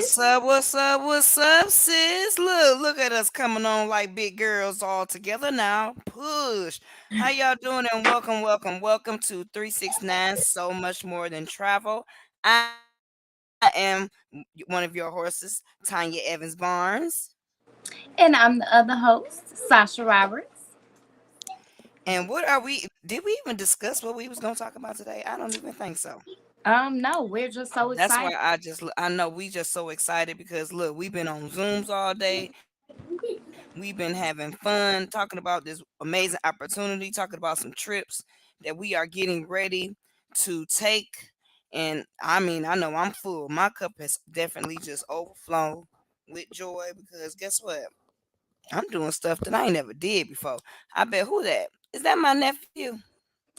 What's up? What's up? What's up, sis? Look at us coming on like big girls all together now. Push. How y'all doing? And welcome to 369. So much more than travel. I am one of your horses, Tanya Evans Barnes. And I'm the other host, Sasha Roberts. And what are we? Did we even discuss what we was gonna talk about today? I don't even think so. No, we're just so That's why excited. I know we just so excited because look, we've been on Zooms all day. We've been having fun talking about this amazing opportunity, talking about some trips that we are getting ready to take. And I mean, I know I'm full. My cup has definitely just overflown with joy because guess what? I'm doing stuff that I ain't never did before. I bet who that? Is that my nephew?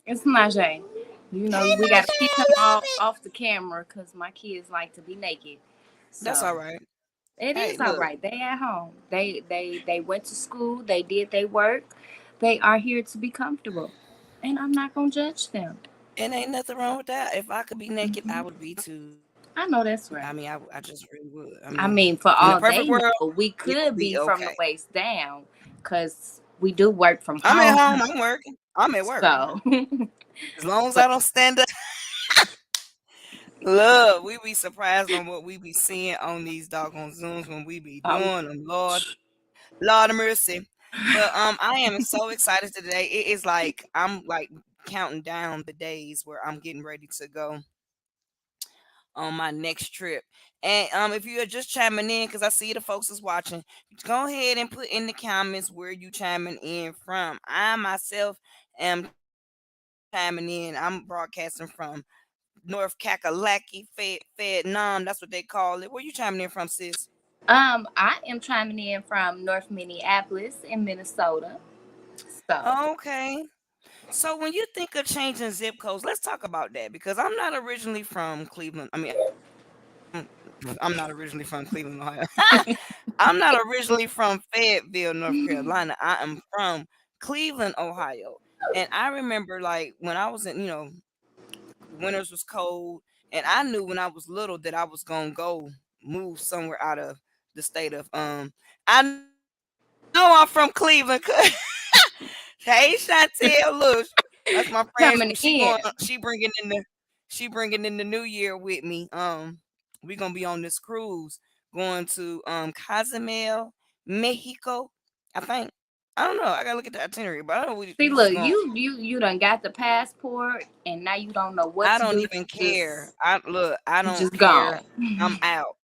It's Najee. You Hey, know, we got to Najee, keep I him love it. off the camera because my kids like to be naked. That's So all right. it Hey, is all look, right. They at home. They went to school. They did their work. They are here to be comfortable, and I'm not gonna judge them. it ain't nothing wrong with that. If I could be naked, I would be too. I know I that's mean, right. I just really would. I mean, I in mean, a for perfect all world, they know, we it would could be be okay. from the waist down because we do work from I'm at home. home. I'm working. I'm at work. So, As long as I but don't stand up. Look, we be surprised on what we be seeing on these doggone Zooms when we be um, doing them. Lord of mercy. But I am so excited today. It is like I'm like counting down the days where I'm getting ready to go on my next trip. And if you are just chiming in, because I see the folks is watching, go ahead and put in the comments where you chiming in from. I myself am chiming in. I'm broadcasting from North Kakalaki, Vietnam. That's what they call it. Where you chiming in from, sis? I am chiming in from North Minneapolis in Minnesota. So, Okay. So when you think of changing zip codes, let's talk about that because I'm not originally from Cleveland. I'm not originally from Cleveland, Ohio. I'm not originally from Fayetteville, North Carolina. I am from Cleveland, Ohio. And I remember like when I was in, winters was cold, and I knew when I was little that I was gonna go move somewhere out of the state of I know I'm from Cleveland. Hey Chantel, look, that's my friend. She coming going. in. She bringing in the new year with me. We gonna be on this cruise going to Cozumel, Mexico. I think. I don't know. I gotta look at the itinerary, but I know See, we just look, going. you done got the passport, and now you don't know what I to don't do. even care. I look. I You don't just gone. care. I'm out.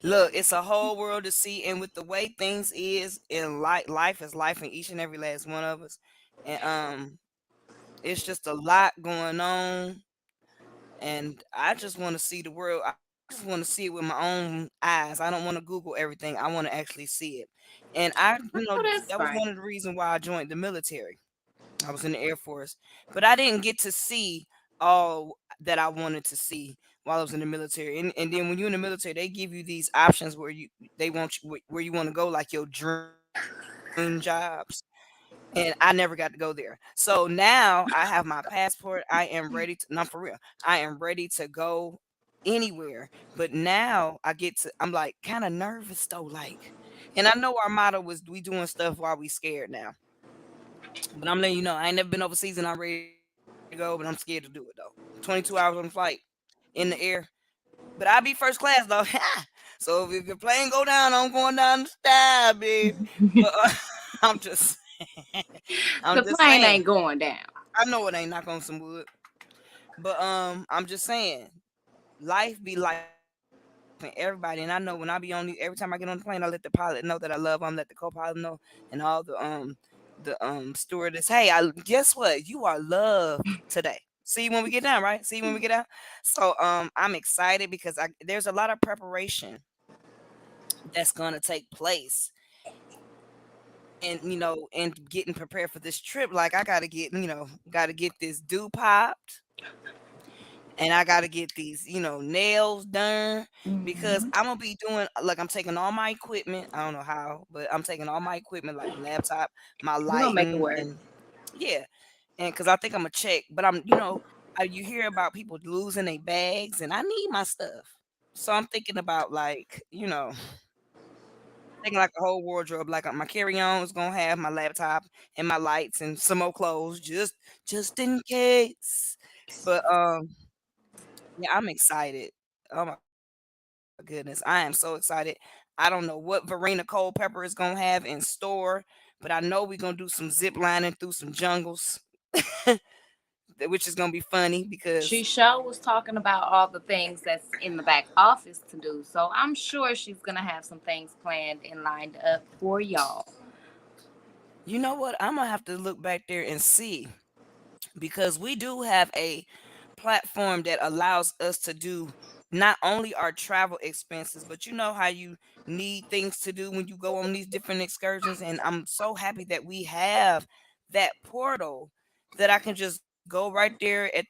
Look, it's a whole world to see, and with the way things is in life is life in each and every last one of us, and it's just a lot going on, and I just want to see the world. I just want to see it with my own eyes. I don't want to Google everything. I want to actually see it. And Oh, that's that was right. one of the reasons why I joined the military. I was in the Air Force, but I didn't get to see all that I wanted to see while I was in the military. And then when you're in the military, they give you these options where they want you where you want to go, like your dream jobs. And I never got to go there. So now I have my passport. I am ready to, not for real. I am ready to go anywhere. But now I get to, I'm like kind of nervous though. Like, and I know our motto was we doing stuff while we scared now. But I'm letting you know, I ain't never been overseas and I'm ready to go, but I'm scared to do it though. 22 hours on the flight in the air. But I be first class though. So if your plane go down, I'm going down the sky, babe. But I'm just I'm The just plane saying. ain't going down. I know it ain't knock on some wood. But I'm just saying, life be life in everybody. And I know when I be on every time I get on the plane, I let the pilot know that I love them, let the co-pilot know, and all the stewardess. Hey, I guess what? You are loved today. See you when we get down, right? See you when we get out. So I'm excited because there's a lot of preparation that's gonna take place, and and getting prepared for this trip. Like I gotta gotta get this do popped, and I gotta get these, nails done because Hmm. I'm gonna be doing like I'm taking all my equipment. I don't know how, but I'm taking all my equipment, like my laptop, my We're gonna make it lighting, work. and yeah, and because I think I'm gonna check, but you hear about people losing their bags, and I need my stuff. So I'm thinking about taking like a whole wardrobe. Like my carry-on is gonna have my laptop and my lights and some more clothes, just in case. But yeah, I'm excited. Oh my goodness, I am so excited. I don't know what Verena Culpepper is gonna have in store, but I know we're gonna do some zip lining through some jungles, which is gonna be funny because She sure was talking about all the things that's in the back office to do. So I'm sure she's gonna have some things planned and lined up for y'all. you know what? I'm gonna have to look back there and see because we do have a platform that allows us to do not only our travel expenses, but you know how you need things to do when you go on these different excursions. And I'm so happy that we have that portal that I can just go right there at,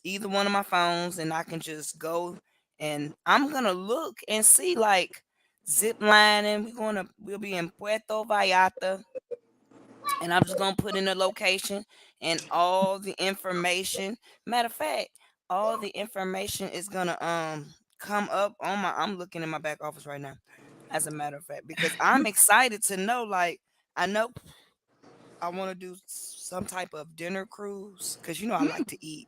either one of my phones and I can just go and I'm gonna look and see like zip lining. We'll be in Puerto Vallarta and I'm just gonna put in the location and all the information. Matter of fact, all the information is gonna come up on my. I'm looking in my back office right now, as a matter of fact, because I'm excited to know. Like I know I want to do some type of dinner cruise because I like to eat,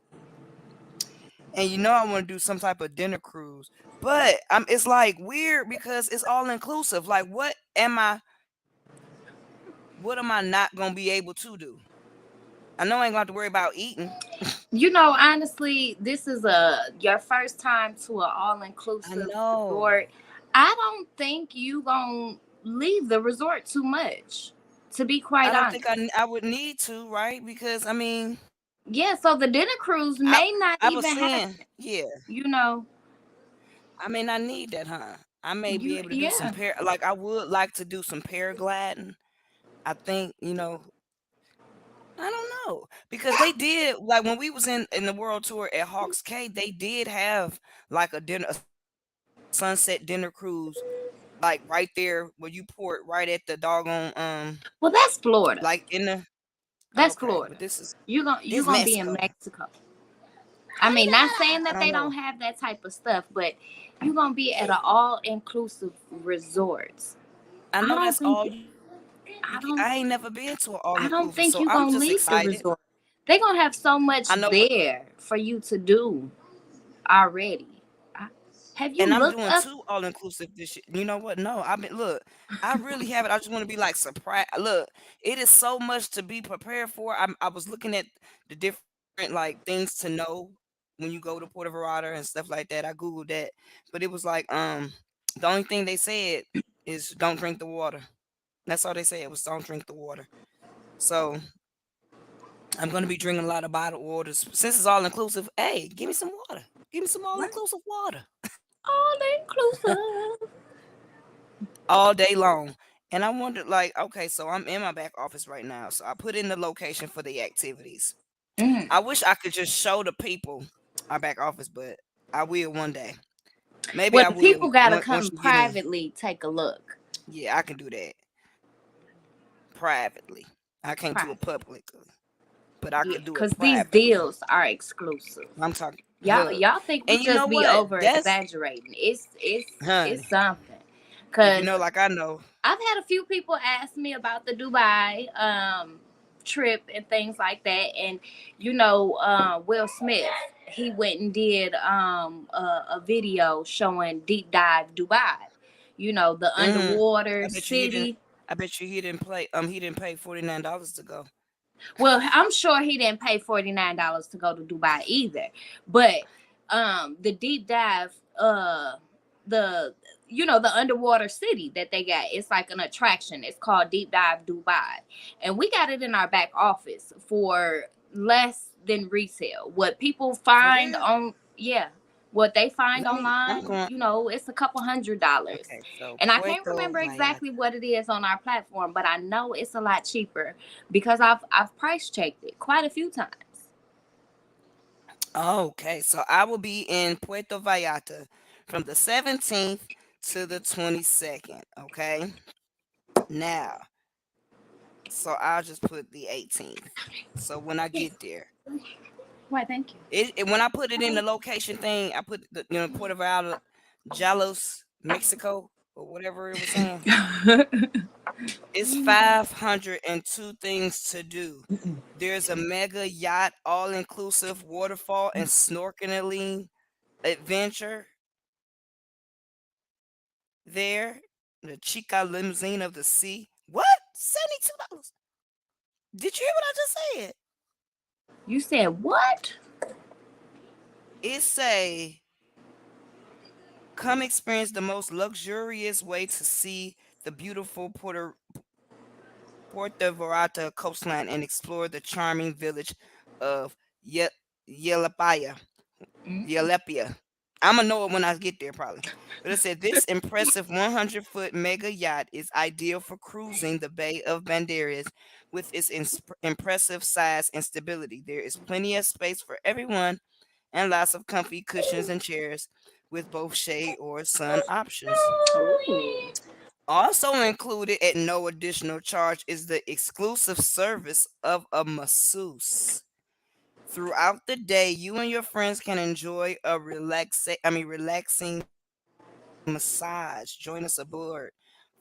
and I want to do some type of dinner cruise. But it's like weird because it's all inclusive. Like, what am I not gonna be able to do? I know I ain't gonna have to worry about eating. You know, honestly, this is a your first time to an all I inclusive know. resort. I don't think you gonna leave the resort too much. To be I quite don't think honest. I would need to, right? Because I mean, Yeah, so the dinner cruise I may not I was even happen. saying, yeah. You know, I mean, I need that, huh? I may be you able to do some yeah. like I would like to do some paragliding. I think, I don't know because they did like when we was in the world tour at Hawks Cay, they did have like a sunset dinner cruise like right there where you port right at the doggone Well, that's like Florida. in the okay, That's but this Florida. is You gonna be in Mexico. Mexico. I mean, not saying I that don't they know. don't have that type of stuff, but you're gonna be at an all inclusive resort. I I know don't that's think all I I don't ain't never been to an all I inclusive, don't so think you're I'm gonna just leave the excited. resort. They're gonna have so I much know what, there for you to do already. I, have you and I'm looked doing up? 2 all inclusive this year. You know what? No, look, I really have it. I just want to be like surprised. Look, it is so much to be prepared for. I was looking at the different like things to know when you go to Puerto Vallarta and stuff like that. I googled that, but it was like the only thing they said is don't drink the water. That's all they said was don't drink the water. So I'm gonna be drinking a lot of bottled waters. Since it's all inclusive, hey, give me some water. Give me some all Right. inclusive water All inclusive. all day long. And I wondered, like, okay, so I'm in my back office right now. So I put in the location for the activities. Mm. I wish I could just show the people our back office, but I will one day. Maybe Well, I the will people gotta once come you get in. privately take a look. Yeah, I can do that privately. I can't do it Private. publicly, but I Yeah, could do it because these privately. deals are exclusive. I'm talking, Y'all, huh? y'all think we And you know just be what? over That's exaggerating? It's honey. something. If you Cause know, like I know. I've had a few people ask me about the Dubai trip and things like that, and Will Smith, he went and did a video showing deep dive Dubai. You know, the Mm, underwater I bet you he didn't. city. I bet you he didn't play. He didn't pay $49 to go. Well, I'm sure he didn't pay $49 to go to Dubai either. But the deep dive, the the underwater city that they got, it's like an attraction. It's called Deep Dive Dubai. And we got it in our back office for less than resale. What people For find real? on what they find Let me. I'm online, going. it's a couple $100. Okay, so And I can't Puerto remember Vallarta. exactly what it is on our platform, but I know it's a lot cheaper because I've price checked it quite a few times. Okay, so I will be in Puerto Vallarta from the 17th to the 22nd. Okay, now, so I'll just put the 18th. So when I get there, Why, thank you. when I put it in the location thing, I put the Puerto Vallarta. Jalos, Mexico, or whatever it was saying. It's 502 things to do. There's a mega yacht, all inclusive waterfall and snorkeling adventure there. The Chica limousine of the sea. What? $72. Did you hear what I just said? You said what? It say come experience the most luxurious way to see the beautiful Puerto Vallarta coastline and explore the charming village of Ye- Yelapaya. Mm. Yelepia. I'm gonna know it when I get there, probably. But it said this impressive 100-foot mega yacht is ideal for cruising the Bay of Banderas with its impressive size and stability. There is plenty of space for everyone and lots of comfy cushions and chairs with both shade or sun options. Ooh. Also included at no additional charge is the exclusive service of a masseuse. Throughout the day, you and your friends can enjoy a relaxing massage. Join us aboard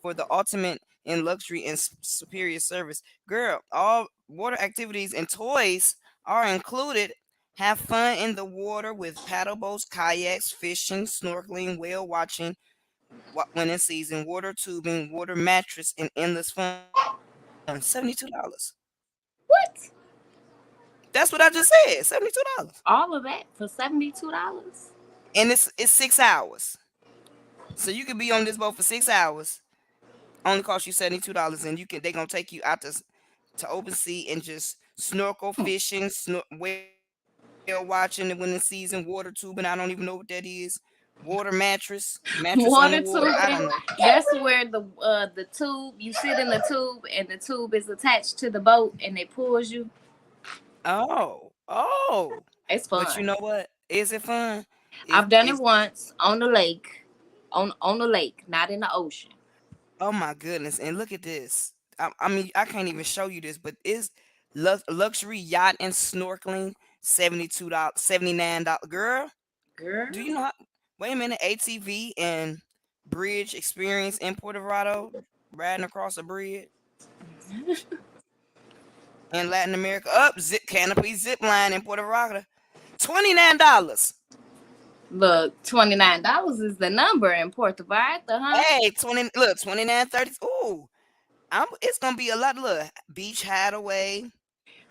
for the ultimate in luxury and superior service. Girl, all water activities and toys are included. Have fun in the water with paddle boats, kayaks, fishing, snorkeling, whale watching when in season, water tubing, water mattress, and endless fun. $72. What? That's what I just said. $72. All of that for $72? And it's 6 hours. So you could be on this boat for 6 hours. Only cost you $72, and they gonna take you out to open sea and just snorkel fishing, whale watching when in season, water tubing. I don't even know what that is. Water mattress on the water. I Water don't know. tubing. That's where the tube, you sit in the tube and the tube is attached to the boat and it pulls you. Oh. It's But you fun. know what? Is it fun? I've done it It's once on the lake. On the lake, not in the ocean. oh my goodness! And look at this. I mean, I can't even show you this, but it's luxury yacht and snorkeling $72, $79. Girl, Girl. do you know? Wait a minute, ATV and bridge experience in Puerto Rico, riding across a bridge in Latin America. Up zip canopy zip line in Puerto Rico, $29. Look, $29 is the number in Puerto Vallarta, huh? Hey, 20 look, 29 30. Ooh, it's gonna be a lot. Look, beach hideaway,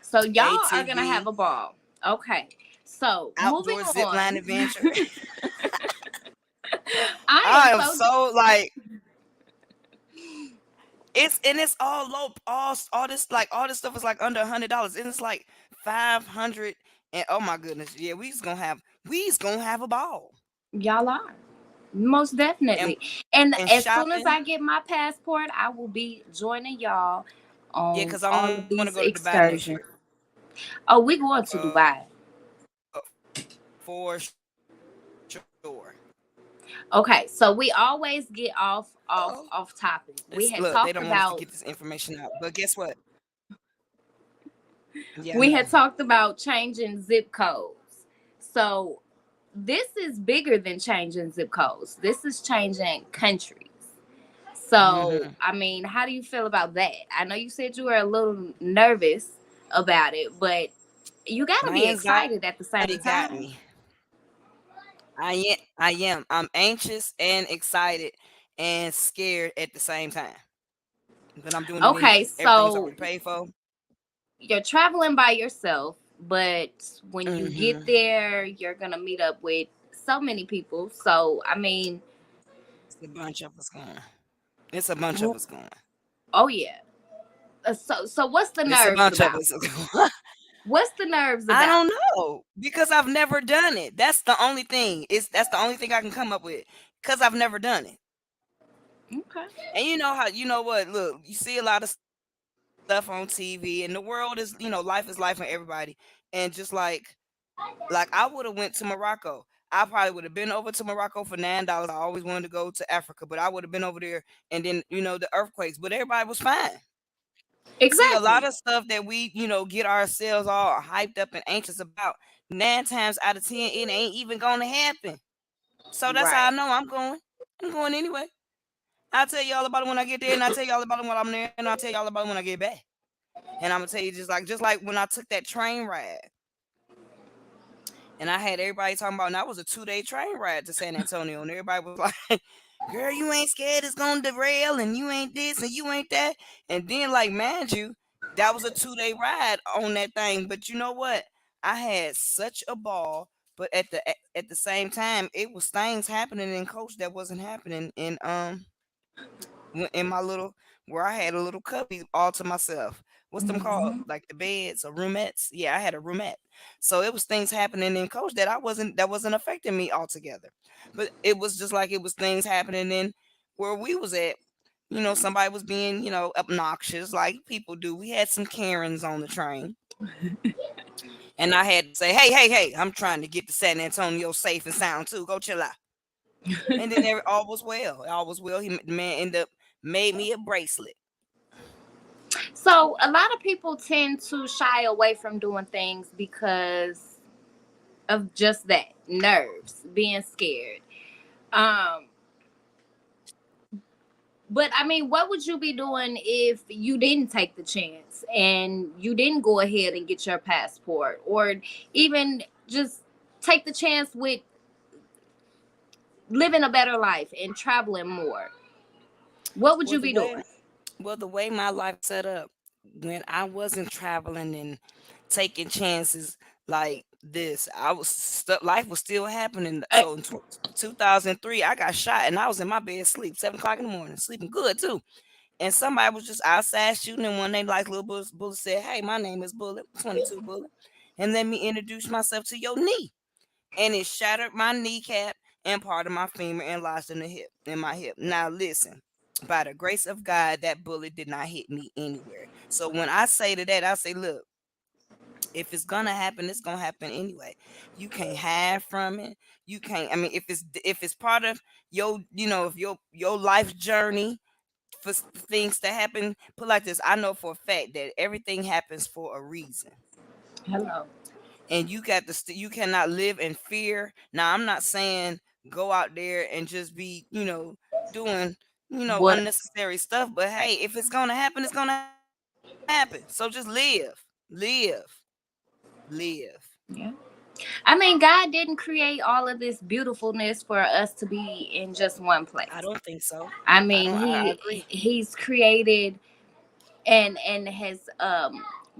So y'all are gonna have ATV, a ball. Okay. So moving outdoor zip line on. adventure. I am I am so so like it's all low. All this all this stuff is like under $100, and it's like 500. And oh my goodness, yeah, we's gonna have a ball. y'all are. Most and definitely. And and as soon as shopping. I get my passport, I will be joining y'all Yeah, on because I all want of to go to these Dubai next year. excursions. Oh, we going to Uh, Dubai. for sure. Okay, so we always get off Uh-oh. off topic. We had Look, they talked don't want us to about get this information out, but guess what? Yeah, I we know. had talked about changing zip codes. So this is bigger than changing zip codes. This is changing countries. So, Hmm. I mean, how do you feel about that? I know you said you were a little nervous about it, but you got to My be anxiety excited at the got same me. time. I am. I'm anxious and excited and scared at the same time. But I'm doing it anyway. Okay, Everything is so already paid for. you're traveling by yourself, but when you get Hmm. there, you're going to meet up with so many people. So, I mean, It's a bunch of us going. It's a bunch of w- us going. oh yeah. So what's the It's a nerves bunch of about? us going. What's the nerves I about? don't know because I've never done it. That's the only thing. That's the only thing I can come up with because I've never done it. Okay. And you know how you know what? Look, you see a lot of stuff on TV, and the world is life is life for everybody. And just like I would have went to Morocco. I probably would have been over to Morocco for $9. I always wanted to go to Africa, but I would have been over there, and then the earthquakes, but everybody was fine. See, a lot Exactly. of stuff that we get ourselves all hyped up and anxious about. 9 times out of 10, it ain't even gonna happen. So that's how I Right. know I'm going. I'm going anyway. I'll tell y'all about it when I get there, and I'll tell y'all about it when I'm there, and I'll tell y'all about it when I get back. And I'm gonna tell you just like when I took that train ride, and I had everybody talking about, and that was a 2 day train ride to San Antonio, and everybody was like, "Girl, you ain't scared it's gonna derail, and you ain't this, and you ain't that." And then, like, mind you, that was a 2 day ride on that thing. But you know what? I had such a ball. But at the same time, it was things happening in Coach that wasn't happening in my little where I had a little cubby all to myself. What's them called? Mhm. Like the beds or roomettes? Yeah, I had a roomette. So it was things happening in coach that wasn't affecting me altogether. But it was just like it was things happening in where we was at. Somebody was being, obnoxious like people do. We had some Karens on the train. And I had to say, hey, hey, hey, I'm trying to get to San Antonio safe and sound too. Go chill out. And then all was well. All was well. The man ended up made me a bracelet. So a lot of people tend to shy away from doing things because of just that nerves, being scared. Um, but I mean, what would you be doing if you didn't take the chance and you didn't go ahead and get your passport, or even just take the chance with living a better life and traveling more? What would Well, you the be way doing? well the way my life set up, when I wasn't traveling and taking chances like this, life was still happening. Uh, So in 2003, I got shot and I was in my bed sleep 7 o'clock in the morning, sleeping good too. And somebody was just outside shooting, and one they like little bullet said, "Hey, my name is Bullet, 22 Bullet, and let me introduce myself to your knee." And it shattered my kneecap and part of my femur and lodged in my hip. Now listen, by the grace of God, that bullet did not hit me anywhere. So when I say to that, I say, look, if it's gonna happen, it's gonna happen anyway. You can't hide from it. You can't. I mean, if it's part of if your life journey for things to happen, put like this. I know for a fact that everything happens for a reason, Hello. and you cannot live in fear. Now I'm not saying go out there and just be doing What? unnecessary stuff, but Right. hey, if it's gonna happen, it's gonna happen. So just live. Yeah. I mean, God didn't create all of this beautifulness for us to be in just one I place. don't think so. I I mean, don't. I agree. he's created and has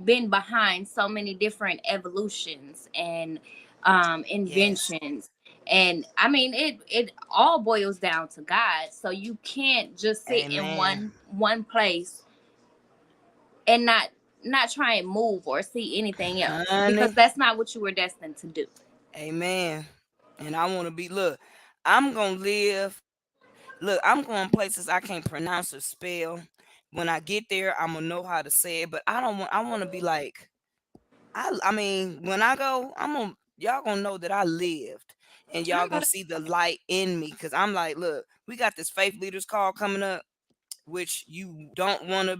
been behind so many different evolutions and Yes. inventions. And I mean, it all boils down to God. So you can't just sit in Amen. one place and not try and move or see anything else, because Honey. that's not what you were destined to do. Amen. And I want to be. Look, I'm gonna live. Look, I'm going places I can't pronounce or spell. When I get there, I'm gonna know how to say it. But I don't want. I want to be like. I mean, when I go, y'all gonna know that I lived, and I y'all know gonna see the light in me. Cause I'm like, look, we got this faith leaders call coming up, which you don't want to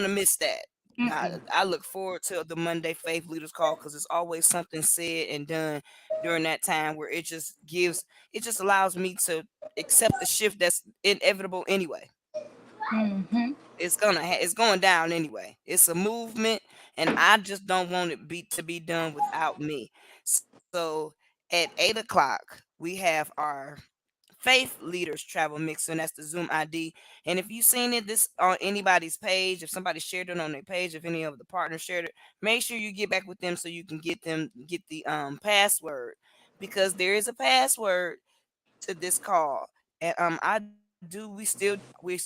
miss that. I look forward to the Monday Faith Leaders Call because it's always something said and done during that time where it just allows me to accept the shift that's inevitable anyway. Mm-hmm. It's going down anyway. It's a movement, and I just don't want it to be done without me. So at 8 o'clock, we have our Faith Leaders Travel Mixer, and that's the Zoom ID. And if you've seen this on anybody's page, if somebody shared it on their page, if any of the partners shared it, make sure you get back with them so you can get the password, because there is a password to this call. And I do we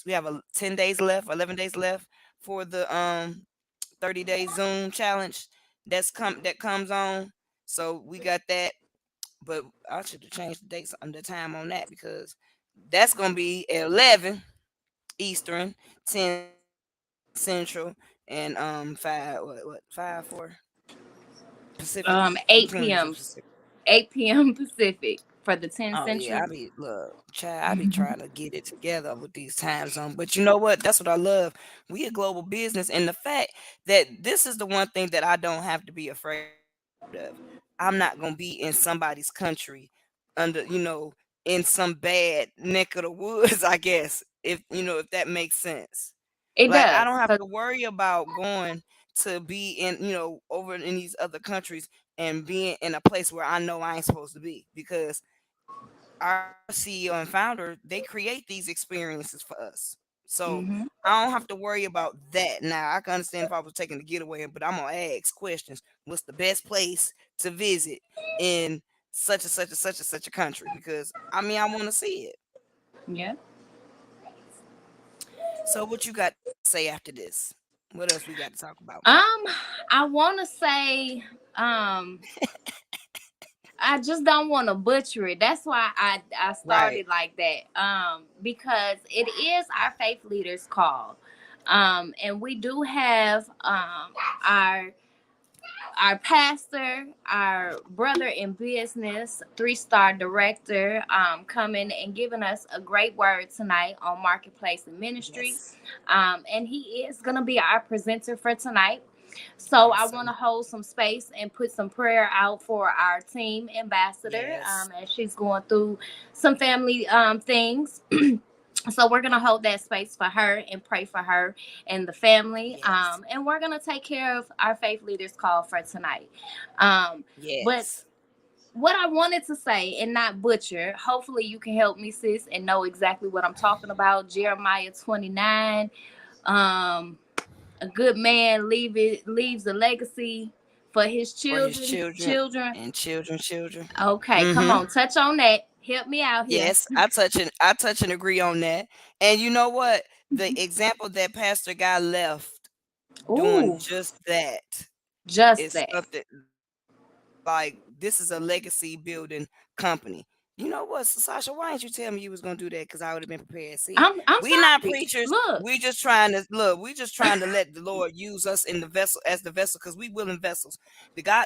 have 10 days left, 11 days left for the 30-day Zoom challenge that comes on. So we got that, but I should have changed the dates on the time on that, because that's gonna be at 11 Eastern, 10 Central, and 5 4 Pacific, which one is 8 p.m. Pacific? 8 p.m. Pacific for the 10 Oh yeah, Central. I be look, child, I be trying to get it together with these time zones. But you know what? That's what I love. We a global business, and the fact that this is the one thing that I don't have to be afraid of. I'm not gonna be in somebody's country under, in some bad neck of the woods, I guess, if that makes sense. It Like, I does. don't have 'Cause to worry about going to be in, over in these other countries and being in a place where I know I ain't supposed to be, because our CEO and founder, they create these experiences for us. So mhm. I don't have to worry about that. Now I can understand if I was taking the getaway, but I'm gonna ask questions. What's the best place to visit in such and such and such and such a country? Because I mean, I want to see it. Yeah. So what you got to say after this? What else we got to talk about? Um, I want to say, um, I just don't want to butcher it. That's why I Right. started like that. Because it is our faith leaders call. And we do have our our pastor, our brother in business, 3-star director, coming and giving us a great word tonight on marketplace and ministry. Yes. And he is going to be our presenter for tonight. So I want to Awesome. hold some space and put some prayer out for our team ambassador, Yes. as she's going through some family things. So we're gonna hold that space for her and pray for her and the family. Yes. And we're gonna take care of our faith leaders call for tonight. Um, but Yes. what I wanted to say and not butcher, hopefully you can help me, sis, and know exactly what I'm talking about. Jeremiah 29. Um, a good man leaves a legacy for his For his children. children Children. and children. Okay, come Mm-hmm. on, touch on that. Help me out here. Yes, I touch and agree on that. And you know what? The example that Pastor Guy left doing Ooh, just that just is that. something like, this is a legacy building company. You know what, Sasha? Why didn't you tell me you was gonna do that? Because I would have been prepared. See, I'm we not sorry. preachers. Look. We just trying to look. We just trying to let the Lord use us in the vessel as the vessel, because we willing vessels. I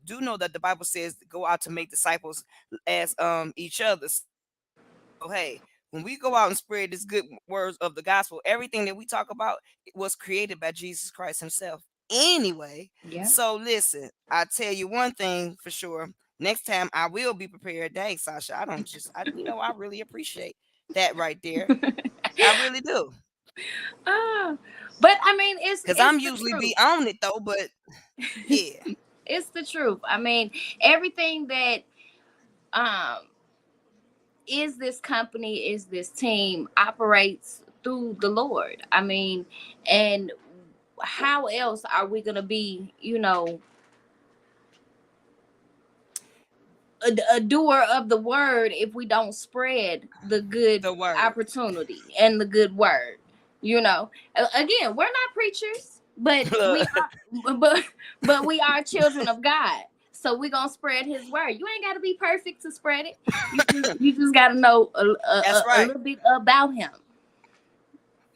do know that the Bible says to go out to make disciples as each other. So hey, when we go out and spread this good words of the gospel, everything that we talk about was created by Jesus Christ Himself. Anyway, Yeah. so listen, I tell you one thing for sure. Next time I will be prepared. Dang, Sasha, I don't just, I really appreciate that right there. I really do, Ah, but I mean, because it's I'm the usually truth. be on it though. But yeah, It's the truth. I mean, everything that um is this company, is this team operates through the Lord. I mean, and how else are we gonna be, a doer of the word if we don't spread the good the word. opportunity and the good word? Again, we're not preachers, but we Look, are, but we are children of God. So we're gonna spread His word. You ain't gotta be perfect to spread it. You just gotta know that's a right. little bit about Him.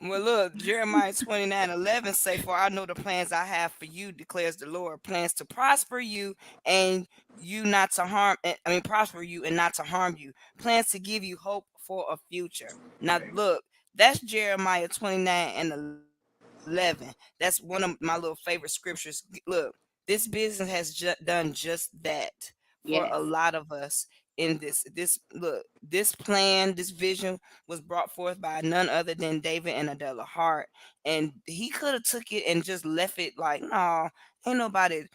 Well, look, Jeremiah 29:11 say, "For I know the plans I have for you, declares the Lord, plans to prosper you and you not to harm, prosper you and not to harm you, plans to give you hope for a future." Now, look, that's Jeremiah 29:11. That's one of my little favorite scriptures. Look, this business has done just that for a Yes. lot of us in this plan, this vision was brought forth by none other than David and Adela Hart. And he could have took it and just left it like, no, ain't nobody,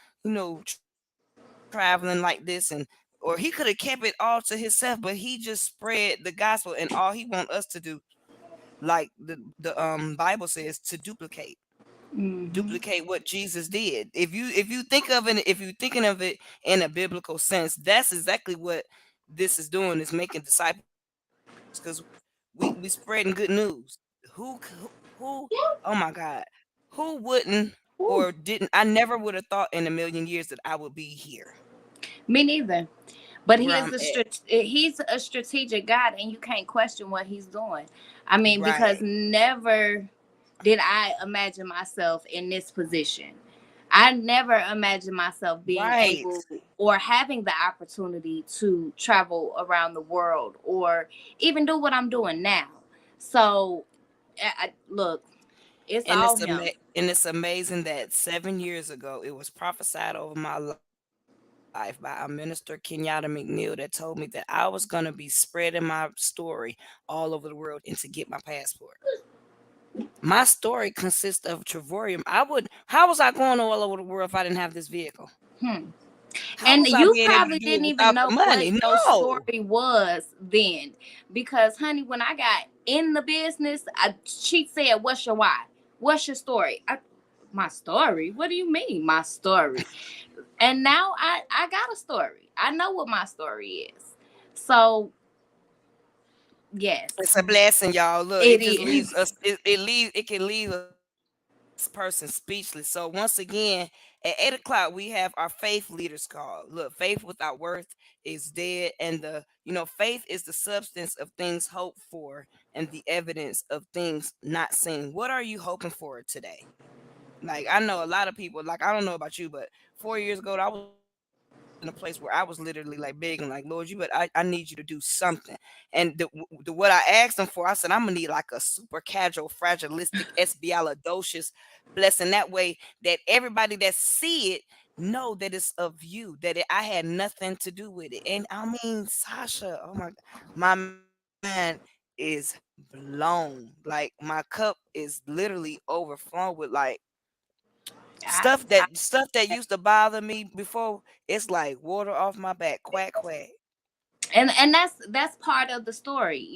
traveling like this, and or he could have kept it all to himself, but he just spread the gospel, and all he want us to do, like the Bible says, to Hmm. duplicate what Jesus did. If you thinking of it in a biblical sense, that's exactly what this is doing, is making disciples, because we spreading good news. Who oh my God, who wouldn't or Woo. didn't, I never would have thought in a million years that I would be here Me neither. But where I'm at. he's a strategic God, and you can't question what he's doing. I mean, because Right. never did I imagine myself in this position. I never imagined myself being Right. able or having the opportunity to travel around the world or even do what I'm doing now. So, look, it's And all him. it's amazing that 7 years ago it was prophesied over my life Life by a minister Kenyatta McNeil that told me that I was gonna be spreading my story all over the world and to get my passport. My story consists of Trevorium. How was I going all over the world if I didn't have this vehicle? Hmm. How And was I you being able to probably do it didn't even without the know what money? your No. story was then. Because, honey, when I got in the business, she said, "What's your why? What's your story?" My story? What do you mean, my story? And now I got a story. I know what my story is. So, yes, It's a blessing, y'all. Look, it it just leaves is. us. It can leave a person speechless. So once again, at 8 o'clock, we have our faith leaders call. Look, faith without worth is dead, and faith is the substance of things hoped for and the evidence of things not seen. What are you hoping for today? Like I know a lot of people. Like I don't know about you, but 4 years ago, I was in a place where I was literally like begging, like, Lord, I need you to do something. And what I asked him for, I said, I'm gonna need like a super casual, fragilistic, espialidocious blessing. That way that everybody that see it know that it's of you, I had nothing to do with it. And I mean, Sasha, oh my mind is blown. Like my cup is literally overflowing with like I, stuff that used to bother me before, it's like water off my back. Quack quack. and that's part of the story,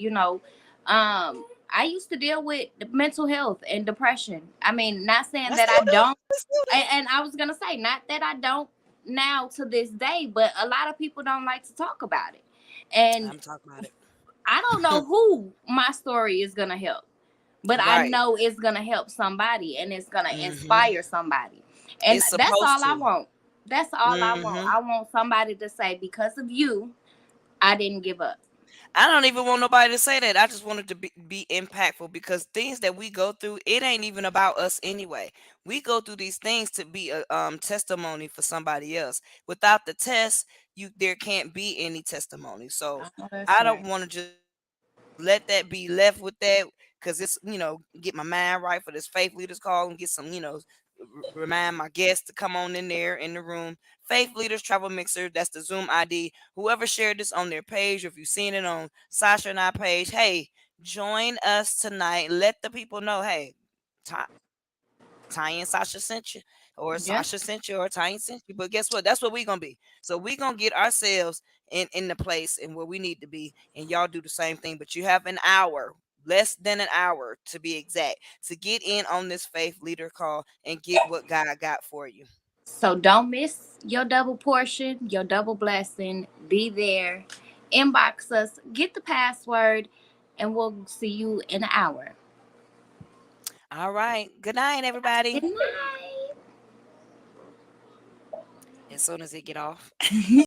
I used to deal with mental health and depression. I mean, not saying I that still I do. don't, I still do. and I was gonna say, not that I don't now to this day, but a lot of people don't like to talk about it. And I'm talking about it. I don't know who my story is gonna help, but I Right. know it's gonna help somebody and it's gonna Hmm. inspire somebody. And It's that's supposed all I to. want. That's all I want. Hmm. I want somebody to say, because of you, I didn't give up. I don't even want nobody to say that. I just want it to be impactful because things that we go through, it ain't even about us anyway. We go through these things to be a testimony for somebody else. Without the test, there can't be any testimony. So I know that's I don't right. want to just let that be left with that because it's get my mind right for this faith leaders call and get some remind my guests to come on in there in the room. Faith leaders travel mixer, that's the Zoom ID. Whoever shared this on their page, or if you've seen it on Sasha and I page, hey, join us tonight. Let the people know, hey, Ty and Sasha sent you, or Yeah. Sasha sent you, or Ty sent you. But guess what? That's what we're gonna be. So we're gonna get ourselves in the place and where we need to be, and y'all do the same thing. But you have an hour, less than an hour to be exact, to get in on this faith leader call and get what God got for you. So don't miss your double portion, your double blessing. Be there. Inbox us, get the password, and we'll see you in an hour. All right. Good night, everybody. Good night. As soon as it get off.